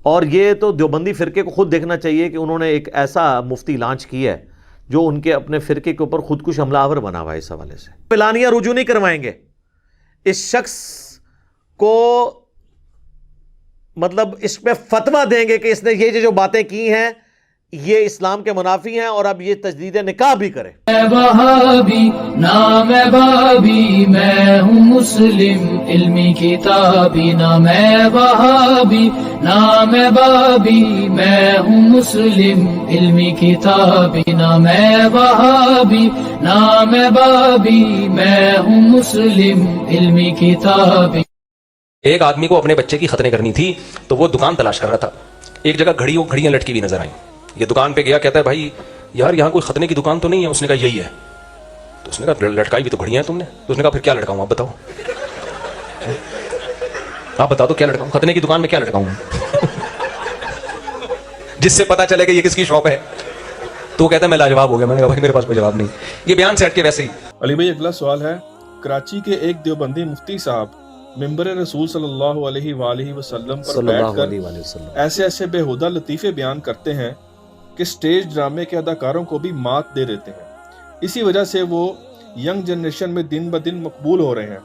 اور یہ تو دیوبندی فرقے کو خود دیکھنا چاہیے کہ انہوں نے ایک ایسا مفتی لانچ کیا ہے جو ان کے اپنے فرقے کے اوپر خودکش حملہ آور بنا ہوا ہے. اس حوالے سے پلانیاں رجوع نہیں کروائیں گے. اس شخص کو مطلب اس پہ فتویٰ دیں گے کہ اس نے یہ جو باتیں کی ہیں یہ اسلام کے منافی ہیں اور اب یہ تجدید نکاح بھی کرے. میں وہابی نہ میں بابی، میں ہوں مسلم علمی کتابی، نہ میں وہابی نہ میں بابی، میں ہوں مسلم علمی کتابی، نہ میں وہابی نہ میں بابی، میں ہوں مسلم علمی کتابی. ایک آدمی کو اپنے بچے کی ختنے کرنی تھی تو وہ دکان تلاش کر رہا تھا. ایک جگہ گھڑیاں لٹکی ہوئی نظر آئیں. یہ دکان پہ گیا، کہتا ہے بھائی یار یہاں کوئی ختنے کی دکان تو نہیں ہے؟ اس نے کہا یہی ہے. تو اس نے کہا لٹکائی بھی تو گھڑیاں ہیں تم نے. تو اس نے کہا پھر کیا لٹکاؤں آپ بتاؤ، آپ بتا دو کیا لٹکاؤں، ختنے کی دکان میں کیا لٹکاؤں جس سے پتا چلے کہ یہ کس کی شاپ ہے. تو وہ کہتا ہے میں لاجواب ہو گیا. میں نے کہا بھائی میرے پاس کوئی جواب نہیں. یہ بیان سے ہٹ کے ویسے ہی. علی بھائی اگلا سوال ہے، کراچی کے ایک دیوبندی مفتی صاحب ممبر رسول صلی اللہ علیہ وآلہ وسلم پر بیٹھ کر ایسے بےہودہ لطیفے بیان کرتے ہیں کہ سٹیج ڈرامے کے اداکاروں کو بھی مات دے دیتے ہیں. اسی وجہ سے وہ ینگ جنریشن میں دن بدن مقبول ہو رہے ہیں.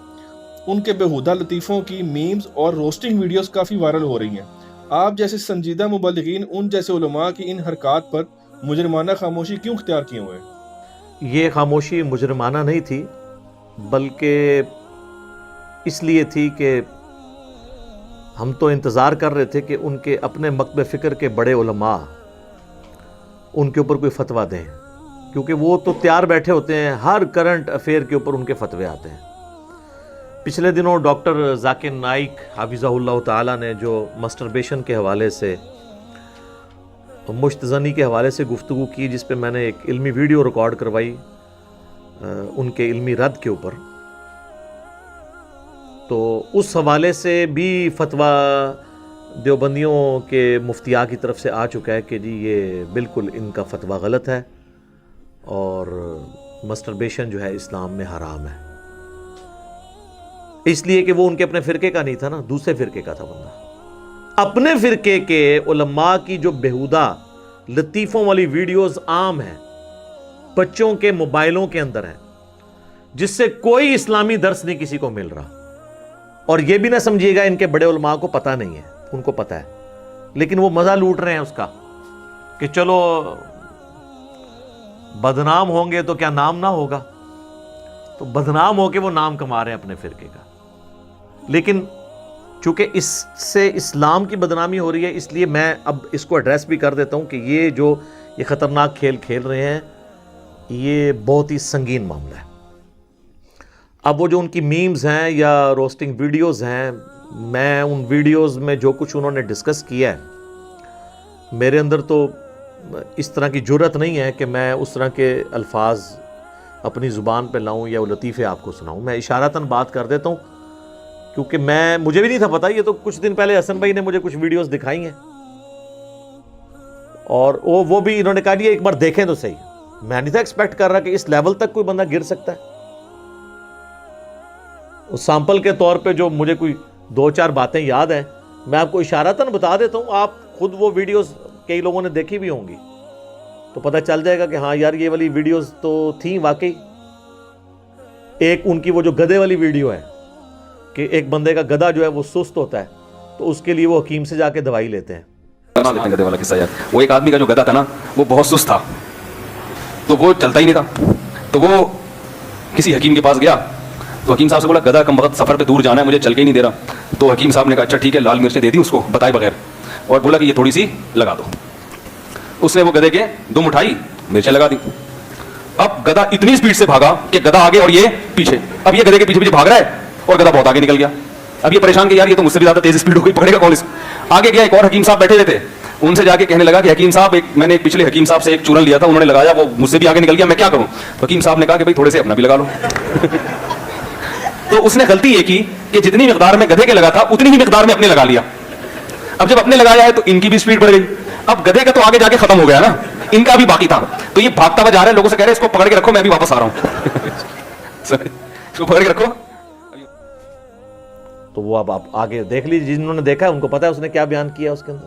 ان کے بےہودہ لطیفوں کی میمز اور روسٹنگ ویڈیوز کافی وائرل ہو رہی ہیں. آپ جیسے سنجیدہ مبلغین ان جیسے علماء کی ان حرکات پر مجرمانہ خاموشی کیوں اختیار کیے ہوئے؟ یہ خاموشی مجرمانہ نہیں تھی، بلکہ اس لیے تھی کہ ہم تو انتظار کر رہے تھے کہ ان کے اپنے مکتب فکر کے بڑے علماء ان کے اوپر کوئی فتویٰ دیں، کیونکہ وہ تو تیار بیٹھے ہوتے ہیں، ہر کرنٹ افیئر کے اوپر ان کے فتوے آتے ہیں. پچھلے دنوں ڈاکٹر ذاکر نائک حافظہ اللہ تعالیٰ نے جو مسٹربیشن کے حوالے سے، مشت زنی کے حوالے سے گفتگو کی، جس پہ میں نے ایک علمی ویڈیو ریکارڈ کروائی ان کے علمی رد کے اوپر، تو اس حوالے سے بھی فتویٰ دیوبندیوں کے مفتیاء کی طرف سے آ چکا ہے کہ جی یہ بالکل ان کا فتویٰ غلط ہے اور مسٹربیشن جو ہے اسلام میں حرام ہے. اس لیے کہ وہ ان کے اپنے فرقے کا نہیں تھا نا، دوسرے فرقے کا تھا بندہ. اپنے فرقے کے علماء کی جو بےہودہ لطیفوں والی ویڈیوز عام ہیں، بچوں کے موبائلوں کے اندر ہیں، جس سے کوئی اسلامی درس نہیں کسی کو مل رہا. اور یہ بھی نہ سمجھیے گا ان کے بڑے علماء کو پتہ نہیں ہے، ان کو پتہ ہے، لیکن وہ مزہ لوٹ رہے ہیں اس کا کہ چلو بدنام ہوں گے تو کیا نام نہ ہوگا. تو بدنام ہو کے وہ نام کما رہے ہیں اپنے فرقے کا. لیکن چونکہ اس سے اسلام کی بدنامی ہو رہی ہے، اس لیے میں اب اس کو ایڈریس بھی کر دیتا ہوں کہ یہ خطرناک کھیل کھیل رہے ہیں، یہ بہت ہی سنگین معاملہ ہے. اب وہ جو ان کی میمز ہیں یا روسٹنگ ویڈیوز ہیں، میں ان ویڈیوز میں جو کچھ انہوں نے ڈسکس کیا ہے، میرے اندر تو اس طرح کی جرت نہیں ہے کہ میں اس طرح کے الفاظ اپنی زبان پہ لاؤں یا وہ لطیفے آپ کو سناؤں. میں اشارتاً بات کر دیتا ہوں کیونکہ مجھے بھی نہیں تھا پتہ. یہ تو کچھ دن پہلے حسن بھائی نے مجھے کچھ ویڈیوز دکھائی ہیں اور وہ بھی انہوں نے کہا ایک بار دیکھیں تو صحیح. میں نہیں تھا ایکسپیکٹ کر رہا کہ اس لیول تک کوئی بندہ گر سکتا ہے. اس سیمپل کے طور پہ جو مجھے کوئی 2-4 باتیں یاد ہیں، میں آپ کو اشارتاً بتا دیتا ہوں. آپ خود وہ ویڈیوز کئی لوگوں نے دیکھی بھی ہوں گی تو پتہ چل جائے گا کہ ہاں یار یہ والی ویڈیوز تو تھیں واقعی. ایک ان کی وہ جو گدھے والی ویڈیو ہے کہ ایک بندے کا گدھا جو ہے وہ سست ہوتا ہے تو اس کے لیے وہ حکیم سے جا کے دوائی لیتے ہیں. گدھے والا قصہ یار، وہ ایک آدمی کا جو گدھا تھا نا وہ بہت سست تھا تو وہ چلتا ہی نہیں تھا. تو وہ کسی حکیم کے پاس گیا تو حکیم صاحب سے بولا گدھا کم وقت سفر پہ دور جانا ہے، مجھے چل کے ہی نہیں دے رہا. تو حکیم صاحب نے کہا اچھا ٹھیک ہے، لال مرچیں دے دی اس کو بتائے بغیر اور بولا کہ یہ تھوڑی سی لگا دو. اس نے وہ گدھے کے دم اٹھائی، مرچیں لگا دی. اب گدھا اتنی سپیڈ سے بھاگا کہ گدھا آگے اور یہ پیچھے. اب یہ گدھے کے پیچھے پیچھے بھاگ رہا ہے اور گدھا بہت آگے نکل گیا. اب یہ پریشان کہ یار یہ تو مجھ سے بھی زیادہ تیز سپیڈ ہو گئی، پکڑے گا کون اس. آگے گیا، ایک اور حکیم صاحب بیٹھے ہوئے تھے، ان سے جا کے کہنے لگا کہ حکیم صاحب میں نے پچھلے حکیم صاحب سے ایک چورن لیا تھا، انہوں نے لگایا وہ مجھ سے بھی آگے نکل گیا، میں کیا کروں. تو حکیم صاحب نے کہا کہ بھائی تھوڑے سے اپنا بھی لگا لو. تو اس نے غلطی یہ کی کہ جتنی مقدار میں گدھے کے لگا تھا اتنی ہی مقدار میں اپنے لگا لیا. اب جب اپنے لگایا ہے تو ان کی بھی سپیڈ بڑھ گئی. اب گدھے کا تو آگے جا کے ختم ہو گیا نا، ان کا بھی باقی تھا. تو یہ بھاگتا ہوا جا رہا ہے، لوگوں سے کہہ رہے ہیں اس کو پکڑ کے رکھو، میں بھی واپس آ رہا ہوں. اس کو پکڑ کے رکھو. تو وہ اب آپ آگے دیکھ لیجیے، جنہوں نے دیکھا ہے ان کو پتا ہے اس نے کیا بیان کیا اس کے اندر.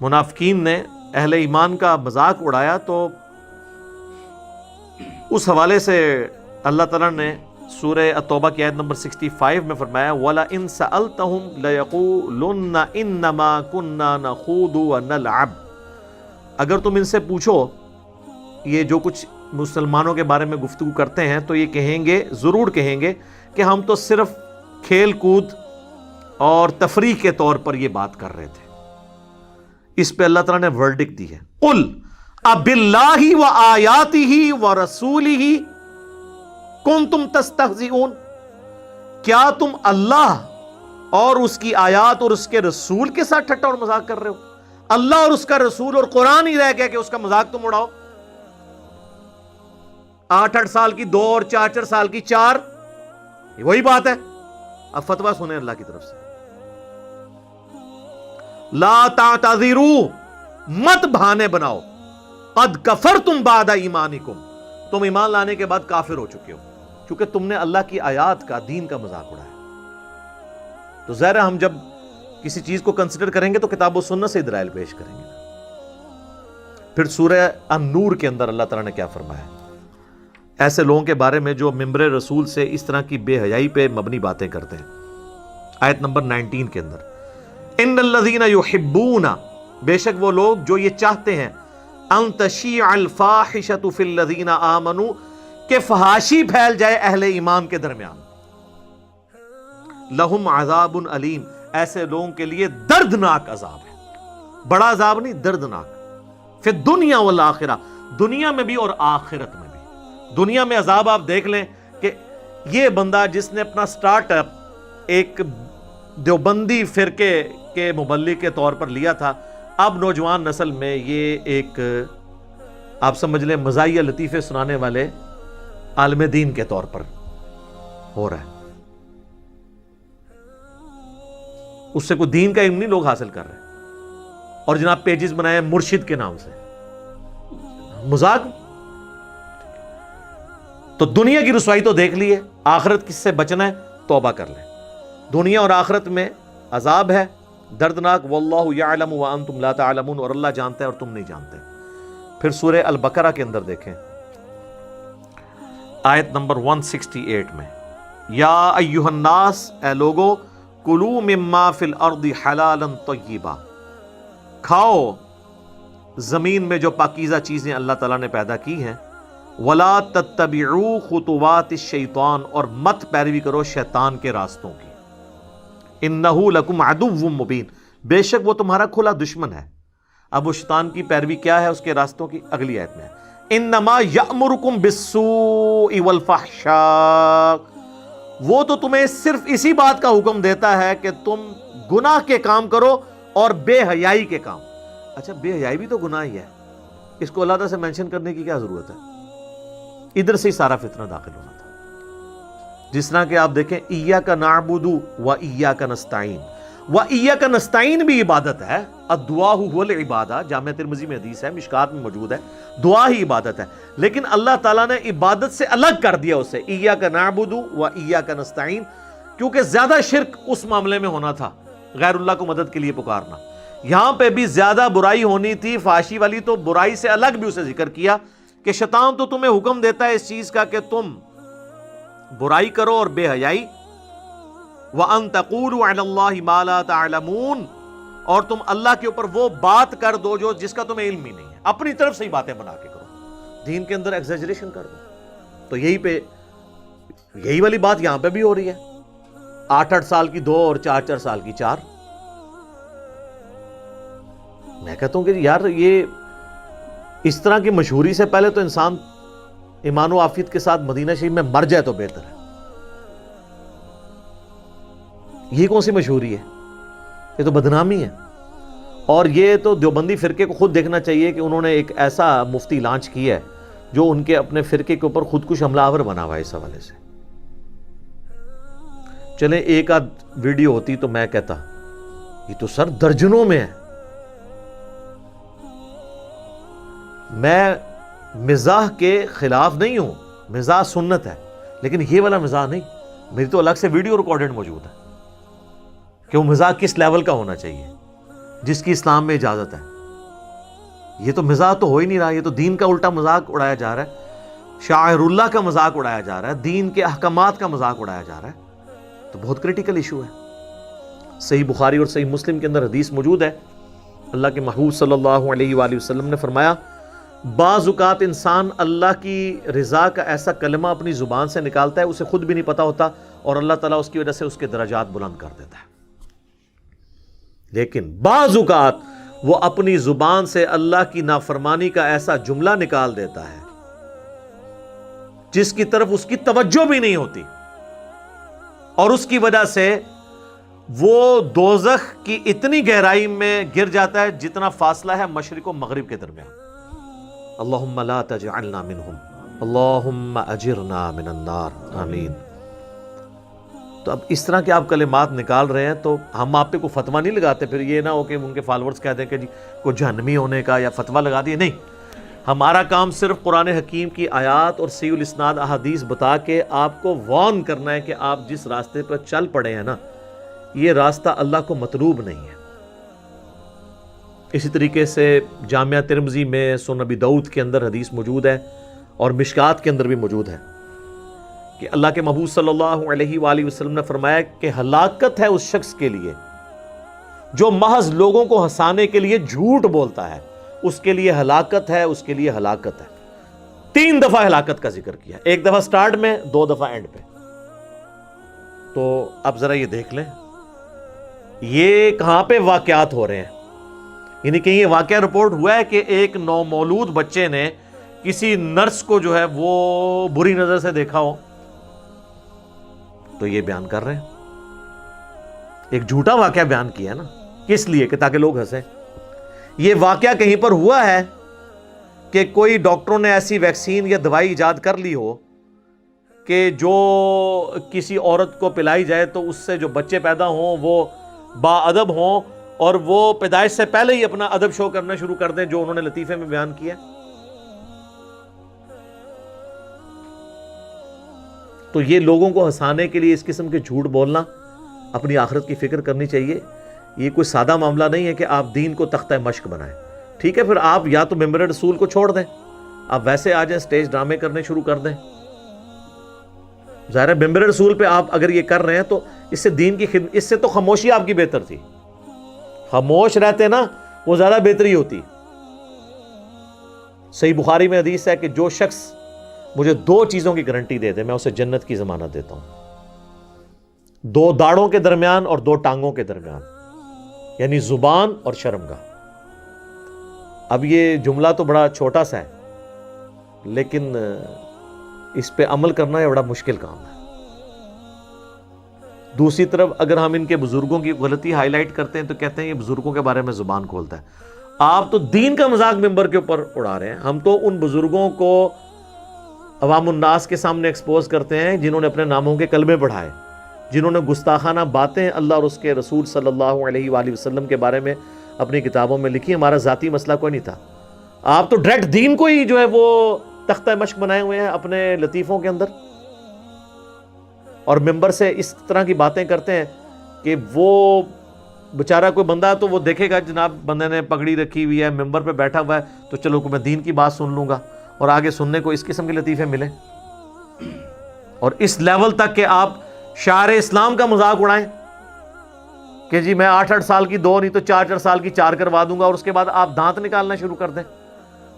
منافقین نے اہل ایمان کا مذاق اڑایا، تو اس حوالے سے اللہ تعالیٰ نے سورہ التوبہ کی آیت نمبر 65 میں فرمایا وَلَئِن سَأَلْتَهُمْ لَيَقُولُنَّ إِنَّمَا كُنَّا نَخُوضُ وَنَلْعَبُ، اگر تم ان سے پوچھو یہ جو کچھ مسلمانوں کے بارے میں گفتگو کرتے ہیں تو یہ کہیں گے، ضرور کہیں گے کہ ہم تو صرف کھیل کود اور تفریح کے طور پر یہ بات کر رہے تھے۔ اس پہ اللہ تعالیٰ نے ورڈکٹ دی ہے، قُلْ أَبِاللَّهِ وَآيَاتِهِ وَرَسُولِهِ كُنْتُمْ تَسْتَهْزِئُونَ، کیا تم اللہ اور اس کی آیات اور اس کے رسول کے ساتھ ٹھٹا اور مذاق کر رہے ہو؟ اللہ اور اس کا رسول اور قرآن ہی رہ گیا کہ اس کا مذاق تم اڑاؤ؟ 8 سال کی 2 اور 4 سال کی 4، وہی بات ہے۔ اب فتویٰ سنیں اللہ کی طرف سے، لا تعتذروا، مت بہانے بناؤ، قد کفرتم بعد ایمانکم، تم ایمان لانے کے بعد کافر ہو چکے ہو، کیونکہ تم نے اللہ کی آیات کا، دین کا مذاق اڑایا۔ تو ظاہر ہے ہم جب کسی چیز کو کنسیڈر کریں گے تو کتاب و سنت سے دلائل پیش کریں گے۔ پھر سورہ النور کے اندر اللہ تعالیٰ نے کیا فرمایا ایسے لوگوں کے بارے میں جو ممبر رسول سے اس طرح کی بے حیائی پہ مبنی باتیں کرتے ہیں؟ آیت نمبر 19 کے اندر، ان الذین یحبون، بے شک وہ لوگ جو یہ چاہتے ہیں، ان تشیع الفاحشۃ فی الذین آمنوا، کہ فحاشی پھیل جائے اہل ایمان کے درمیان، لہم عذاب علیم، ایسے لوگوں کے لیے دردناک عذاب ہے، بڑا عذاب نہیں، دردناک، فی الدنیا والآخرہ، دنیا میں بھی اور آخرت میں بھی۔ دنیا میں عذاب آپ دیکھ لیں کہ یہ بندہ جس نے اپنا سٹارٹ اپ ایک دیوبندی فرقے کے مبلغ کے طور پر لیا تھا، اب نوجوان نسل میں یہ ایک آپ سمجھ لیں مزاحیہ لطیفے سنانے والے عالم دین کے طور پر ہو رہا ہے۔ اس سے کوئی دین کا علم نہیں لوگ حاصل کر رہے، اور جناب پیجز بنائے مرشد کے نام سے، مذاق۔ تو دنیا کی رسوائی تو دیکھ لیے، آخرت کس سے بچنا ہے؟ توبہ کر لیں۔ دنیا اور آخرت میں عذاب ہے دردناک، واللہ یعلم وانتم لا تعلمون، اور اللہ جانتا ہے اور تم نہیں جانتے۔ پھر سورہ البقرہ کے اندر دیکھیں آیت نمبر 168 میں، یا ایھا الناس، اے لوگو، کلوا مما فی الارض حلالا طیبا، کھاؤ زمین میں جو پاکیزہ چیزیں اللہ تعالیٰ نے پیدا کی ہیں، ولا تتبعوا خطوات الشیطان، اور مت پیروی کرو شیطان کے راستوں کی، انہ لکم عدو مبین، بے شک وہ تمہارا کھلا دشمن ہے۔ اب وہ شیطان کی پیروی کیا ہے اس کے راستوں کی؟ اگلی آیت میں ہے، انما یأمرکم بالسوء والفحشاء، وہ تو تمہیں صرف اسی بات کا حکم دیتا ہے کہ تم گناہ کے کام کرو اور بے حیائی کے کام۔ اچھا، بے حیائی بھی تو گناہ ہی ہے، اس کو علیحدہ سے مینشن کرنے کی کیا ضرورت ہے؟ ادھر سے ہی سارا فتنہ داخل ہونا تھا۔ جس طرح کہ آپ دیکھیں ایاک نعبد و ایاک نستعین، و ایاک نستعین بھی عبادت ہے، الدعاء هو العبادہ، جامع ترمذی میں حدیث ہے، مشکات میں موجود ہے، دعا ہی عبادت ہے، لیکن اللہ تعالیٰ نے عبادت سے الگ کر دیا اسے، ایاک نعبد و ایاک نستعین، کیونکہ زیادہ شرک اس معاملے میں ہونا تھا، غیر اللہ کو مدد کے لیے پکارنا۔ یہاں پہ بھی زیادہ برائی ہونی تھی، فحاشی والی، تو برائی سے الگ بھی اسے ذکر کیا کہ شیطان تو تمہیں حکم دیتا ہے اس چیز کا کہ تم برائی کرو اور بے حیائی، وَأَن تَقُولُوا عَلَى اللَّهِ مَا لَا تَعْلَمُونَ، اور تم اللہ کے اوپر وہ بات کر دو جو جس کا تمہیں علم ہی نہیں ہے، اپنی طرف سے ہی باتیں بنا کے کرو، دین کے اندر ایگزیجریشن کر دو۔ تو یہی والی بات یہاں پہ بھی ہو رہی ہے، 8 سال کی 2 اور 4 سال کی 4۔ میں کہتا ہوں کہ یار یہ اس طرح کی مشہوری سے پہلے تو انسان ایمان و عافیت کے ساتھ مدینہ شریف میں مر جائے تو بہتر ہے۔ یہ کون سی مشہوری ہے؟ یہ تو بدنامی ہے، اور یہ تو دیوبندی فرقے کو خود دیکھنا چاہیے کہ انہوں نے ایک ایسا مفتی لانچ کیا ہے جو ان کے اپنے فرقے کے اوپر خودکش حملہ آور بنا ہوا ہے اس حوالے سے۔ چلیں ایک آدھ ویڈیو ہوتی تو میں کہتا، یہ تو سر درجنوں میں ہے۔ میں مزاح کے خلاف نہیں ہوں، مزاح سنت ہے، لیکن یہ والا مزاح نہیں۔ میری تو الگ سے ویڈیو ریکارڈڈ موجود ہے کہ وہ مزاح کس لیول کا ہونا چاہیے۔ جس کی اسلام میں اجازت ہے. یہ تو مزاق تو ہو ہی نہیں رہا, یہ تو دین کا الٹا مذاق اڑایا جا رہا ہے, شاعر اللہ کا مذاق اڑایا جا رہا ہے, دین کے احکامات کا مذاق اڑایا جا رہا ہے. تو بہت کریٹیکل ایشو ہے. صحیح بخاری اور صحیح مسلم کے اندر حدیث موجود ہے, اللہ کے محبوب صلی اللہ علیہ وآلہ وسلم نے فرمایا بعض اوقات انسان اللہ کی رضا کا ایسا کلمہ اپنی زبان سے نکالتا ہے اسے خود بھی نہیں پتا ہوتا, اور اللہ تعالیٰ اس کی وجہ سے اس کے درجات بلند کر دیتا ہے. لیکن بعض اوقات وہ اپنی زبان سے اللہ کی نافرمانی کا ایسا جملہ نکال دیتا ہے جس کی طرف اس کی توجہ بھی نہیں ہوتی, اور اس کی وجہ سے وہ دوزخ کی اتنی گہرائی میں گر جاتا ہے جتنا فاصلہ ہے مشرق و مغرب کے درمیان. اللہم لا تجعلنا منہم, اللہم اجرنا من النار, آمین. تو اب اس طرح کے آپ کلمات نکال رہے ہیں تو ہم آپ پہ کوئی فتویٰ نہیں لگاتے, پھر یہ نہ ہو کہ ان کے فالورز کہتے ہیں کہ جی کوئی جہنمی ہونے کا یا فتویٰ لگا دیے. نہیں, ہمارا کام صرف قرآن حکیم کی آیات اور صحیح الاسناد احادیث بتا کے آپ کو وارن کرنا ہے کہ آپ جس راستے پر چل پڑے ہیں نا, یہ راستہ اللہ کو مطلوب نہیں ہے. اسی طریقے سے جامعہ ترمذی میں سنن نبی داؤد کے اندر حدیث موجود ہے, اور مشکات کے اندر بھی موجود ہے کہ اللہ کے محبوب صلی اللہ علیہ وآلہ وسلم نے فرمایا کہ ہلاکت ہے اس شخص کے لیے جو محض لوگوں کو ہنسانے کے لیے جھوٹ بولتا ہے, اس کے لیے ہلاکت ہے, اس کے لیے ہلاکت ہے. 3 دفعہ ہلاکت کا ذکر کیا, 1 دفعہ سٹارٹ میں, 2 دفعہ اینڈ پہ. تو اب ذرا یہ دیکھ لیں یہ کہاں پہ واقعات ہو رہے ہیں. یعنی کہ یہ واقعہ رپورٹ ہوا ہے کہ ایک نومولود بچے نے کسی نرس کو جو ہے وہ بری نظر سے دیکھا ہو, تو یہ بیان کر رہے ہیں. ایک جھوٹا واقعہ بیان کیا نا, کس لیے؟ کہ تاکہ لوگ ہنسیں. یہ واقعہ کہیں پر ہوا ہے کہ کوئی ڈاکٹروں نے ایسی ویکسین یا دوائی ایجاد کر لی ہو کہ جو کسی عورت کو پلائی جائے تو اس سے جو بچے پیدا ہوں وہ با ادب ہوں, اور وہ پیدائش سے پہلے ہی اپنا ادب شو کرنا شروع کر دیں, جو انہوں نے لطیفے میں بیان کیا. تو یہ لوگوں کو ہنسانے کے لیے اس قسم کے جھوٹ بولنا, اپنی آخرت کی فکر کرنی چاہیے. یہ کوئی سادہ معاملہ نہیں ہے کہ آپ دین کو تختہ مشق بنائیں. ٹھیک ہے, پھر آپ یا تو ممبر رسول کو چھوڑ دیں, آپ ویسے آ جائیں اسٹیج ڈرامے کرنے شروع کر دیں. ظاہر ہے ممبر رسول پہ آپ اگر یہ کر رہے ہیں تو اس سے دین کی خدمت, اس سے تو خاموشی آپ کی بہتر تھی. خاموش رہتے نا وہ زیادہ بہتری ہوتی. صحیح بخاری میں حدیث ہے کہ جو شخص مجھے 2 چیزوں کی گارنٹی دے دے میں اسے جنت کی ضمانت دیتا ہوں. 2 داڑھوں کے درمیان اور 2 ٹانگوں کے درمیان, یعنی زبان اور شرمگاہ. اب یہ جملہ تو بڑا چھوٹا سا ہے لیکن اس پہ عمل کرنا یہ بڑا مشکل کام ہے. دوسری طرف اگر ہم ان کے بزرگوں کی غلطی ہائی لائٹ کرتے ہیں تو کہتے ہیں یہ بزرگوں کے بارے میں زبان کھولتا ہے. آپ تو دین کا مذاق ممبر کے اوپر اڑا رہے ہیں. ہم تو ان بزرگوں کو عوام الناس کے سامنے ایکسپوز کرتے ہیں جنہوں نے اپنے ناموں کے کلمے پڑھائے, جنہوں نے گستاخانہ باتیں اللہ اور اس کے رسول صلی اللہ علیہ وآلہ وسلم کے بارے میں اپنی کتابوں میں لکھی. ہمارا ذاتی مسئلہ کوئی نہیں تھا. آپ تو ڈائریکٹ دین کو ہی جو ہے وہ تختہ مشق بنائے ہوئے ہیں اپنے لطیفوں کے اندر, اور ممبر سے اس طرح کی باتیں کرتے ہیں کہ وہ بیچارہ کوئی بندہ تو وہ دیکھے گا جناب بندے نے پگڑی رکھی ہوئی ہے, ممبر پہ بیٹھا ہوا ہے, تو چلو میں دین کی بات سن لوں گا, اور آگے سننے کو اس قسم کے لطیفے ملیں. اور اس لیول تک کہ آپ شاعر اسلام کا مذاق اڑائیں کہ جی میں 8 سال کی 2 نہیں تو 4 سال کی 4 کروا دوں گا, اور اس کے بعد آپ دانت نکالنا شروع کر دیں.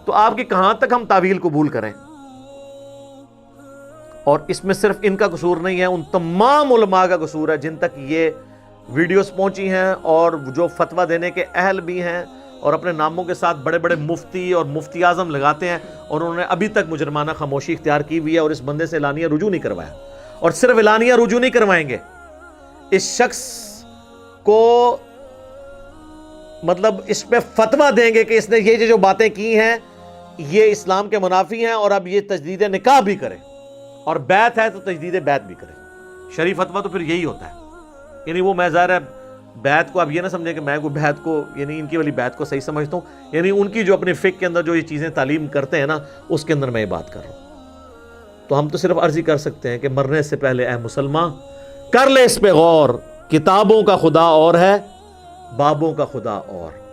تو آپ کی کہاں تک ہم تعویل قبول کریں؟ اور اس میں صرف ان کا قصور نہیں ہے, ان تمام علماء کا قصور ہے جن تک یہ ویڈیوز پہنچی ہیں اور جو فتویٰ دینے کے اہل بھی ہیں اور اپنے ناموں کے ساتھ بڑے بڑے مفتی اور مفتی اعظم لگاتے ہیں, اور انہوں نے ابھی تک مجرمانہ خاموشی اختیار کی ہوئی ہے اور اس بندے سے اعلانیہ رجوع نہیں کروایا. اور صرف اعلانیہ رجوع نہیں کروائیں گے, اس شخص کو مطلب اس پہ فتویٰ دیں گے کہ اس نے یہ جو باتیں کی ہیں یہ اسلام کے منافی ہیں, اور اب یہ تجدید نکاح بھی کرے, اور بیعت ہے تو تجدید بیعت بھی کرے. شریف فتویٰ تو پھر یہی ہوتا ہے. یعنی وہ میں ظاہر ہے بیعت کو آپ یہ نہ سمجھیں کہ میں کوئی بیعت کو یعنی ان کی والی بیعت کو صحیح سمجھتا ہوں, یعنی ان کی جو اپنے فقہ کے اندر جو یہ چیزیں تعلیم کرتے ہیں نا اس کے اندر میں یہ بات کر رہا ہوں. تو ہم تو صرف عرض ہی کر سکتے ہیں کہ مرنے سے پہلے اے مسلمان کر لے اس پہ غور, کتابوں کا خدا اور ہے بابوں کا خدا اور